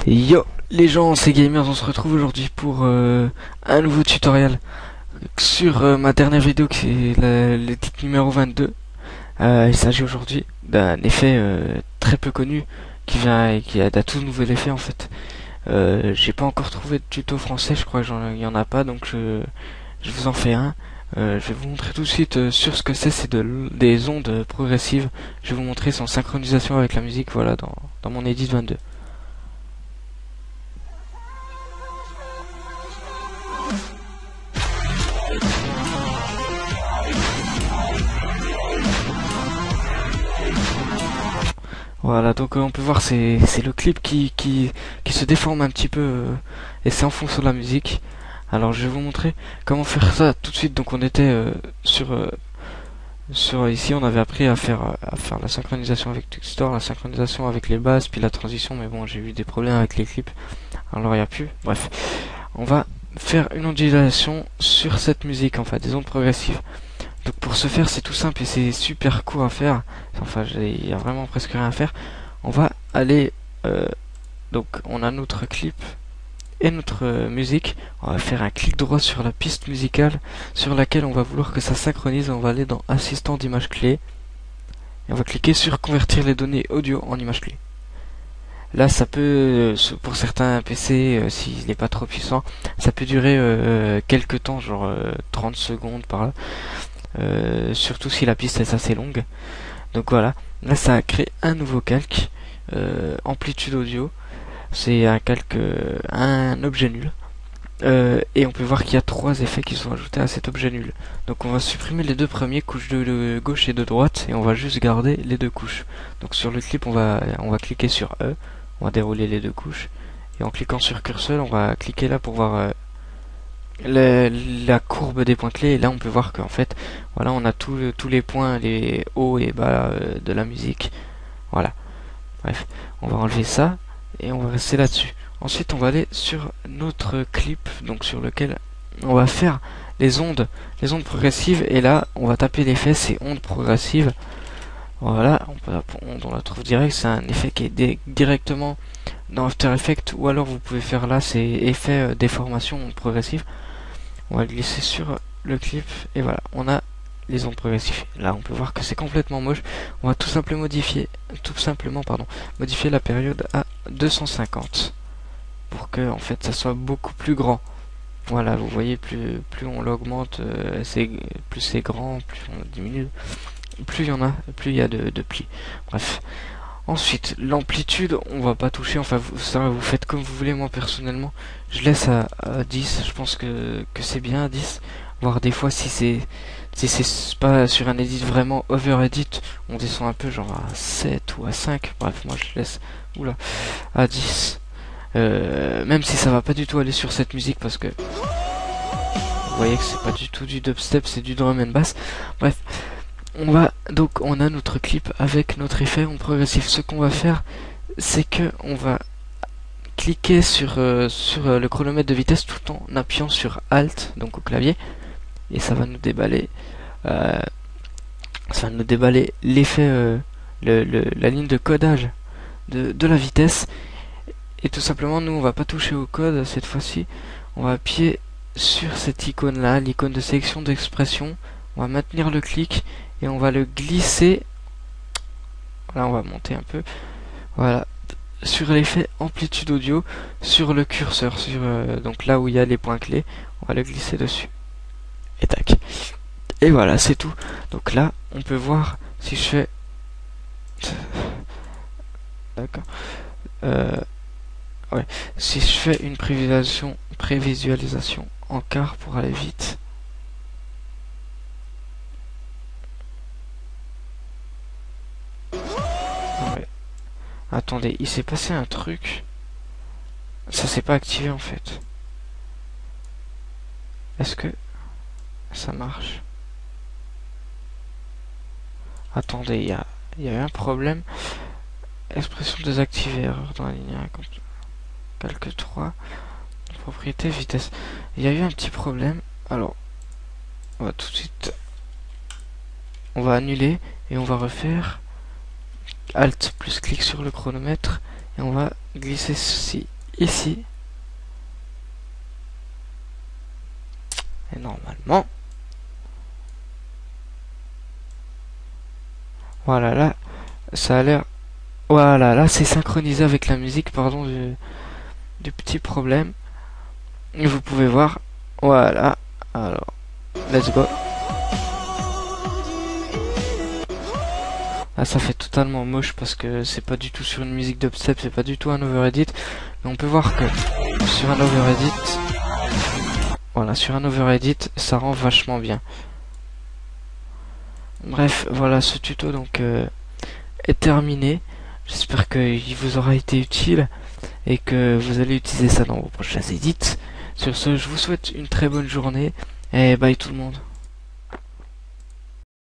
Yo les gens, c'est Gamers, on se retrouve aujourd'hui pour un nouveau tutoriel sur ma dernière vidéo qui est le titre numéro 22. Il s'agit aujourd'hui d'un effet très peu connu qui a d'un tout nouvel effet en fait. J'ai pas encore trouvé de tuto français, je crois qu'il y en a pas, donc je vous en fais un. Je vais vous montrer tout de suite sur ce que c'est des ondes progressives. Je vais vous montrer sans synchronisation avec la musique, voilà, dans mon Edit 22. Voilà, donc on peut voir c'est le clip qui se déforme un petit peu et c'est en fonction de la musique. Alors je vais vous montrer comment faire ça tout de suite. Donc on était sur ici, on avait appris à faire la synchronisation avec Textor, la synchronisation avec les basses, puis la transition, mais bon j'ai eu des problèmes avec les clips, alors il n'y a plus. Bref, on va faire une ondulation sur cette musique, enfin des ondes progressives. Donc pour ce faire, c'est tout simple et c'est super court à faire. Enfin, il y a vraiment presque rien à faire. On va aller donc on a notre clip et notre musique. On va faire un clic droit sur la piste musicale sur laquelle on va vouloir que ça synchronise. On va aller dans assistant d'image clé et on va cliquer sur convertir les données audio en image clé. Là, ça peut, pour certains PC, s'il n'est pas trop puissant, ça peut durer quelques temps, genre 30 secondes par là. Surtout si la piste est assez longue. Donc voilà, là ça a créé un nouveau calque, amplitude audio. C'est un calque, un objet nul. Et on peut voir qu'il y a trois effets qui sont ajoutés à cet objet nul. Donc on va supprimer les deux premiers, couches de gauche et de droite, et on va juste garder les deux couches. Donc sur le clip on va cliquer sur E, on va dérouler les deux couches, et en cliquant sur curseur on va cliquer là pour voir la courbe des points clés, et là on peut voir qu'en fait voilà, on a tous les points, les hauts et bas de la musique. Voilà, bref, on va enlever ça et on va rester là-dessus. Ensuite on va aller sur notre clip, donc sur lequel on va faire les ondes progressives, et là on va taper l'effet, c'est ondes progressives. Voilà, on la trouve direct, c'est un effet qui est directement dans After Effects, ou alors vous pouvez faire là, c'est effet déformation ondes progressives. On va glisser sur le clip et voilà, on a les ondes progressives. Là on peut voir que c'est complètement moche. On va tout simplement modifier la période à 250 pour que en fait ça soit beaucoup plus grand. Voilà, vous voyez, plus on l'augmente, plus c'est grand, plus on diminue, plus il y en a, plus il y a de plis. Bref. Ensuite, l'amplitude, on va pas toucher, enfin ça vous faites comme vous voulez. Moi personnellement, je laisse à 10, je pense que c'est bien à 10, voire des fois si c'est pas sur un edit vraiment over edit, on descend un peu genre à 7 ou à 5, bref moi je laisse à 10, même si ça va pas du tout aller sur cette musique parce que vous voyez que c'est pas du tout du dubstep, c'est du drum and bass. Bref, on a notre clip avec notre effet en progressif. Ce qu'on va faire, c'est que on va cliquer sur le chronomètre de vitesse tout en appuyant sur Alt, donc au clavier, et ça va nous déballer l'effet, la ligne de codage de la vitesse. Et tout simplement, nous on va pas toucher au code cette fois-ci, on va appuyer sur cette icône là, l'icône de sélection d'expression. On va maintenir le clic et on va le glisser. Voilà, on va monter un peu. Voilà, sur l'effet amplitude audio, sur le curseur, donc là où il y a les points clés, on va le glisser dessus. Et tac. Et voilà, c'est tout. Donc là, on peut voir si je fais. D'accord. Ouais. Si je fais une prévisualisation en quart pour aller vite. Attendez, il s'est passé un truc. Ça s'est pas activé en fait. Est-ce que ça marche? Attendez, il y a eu un problème. Expression désactivée, erreur dans la ligne 1, calque 3, propriété, vitesse. Il y a eu un petit problème. Alors, on va tout de suite. On va annuler et on va refaire Alt plus clic sur le chronomètre et on va glisser ceci ici. Et normalement, voilà, là, ça a l'air... Voilà, là, c'est synchronisé avec la musique, pardon du petit problème. Et vous pouvez voir, voilà, alors, let's go. Là, ça fait totalement moche parce que c'est pas du tout sur une musique dubstep, c'est pas du tout un overedit. Mais on peut voir que sur un overedit, voilà, sur un overedit, ça rend vachement bien. Bref, voilà, ce tuto donc est terminé. J'espère qu'il vous aura été utile et que vous allez utiliser ça dans vos prochains edits. Sur ce, je vous souhaite une très bonne journée et bye tout le monde.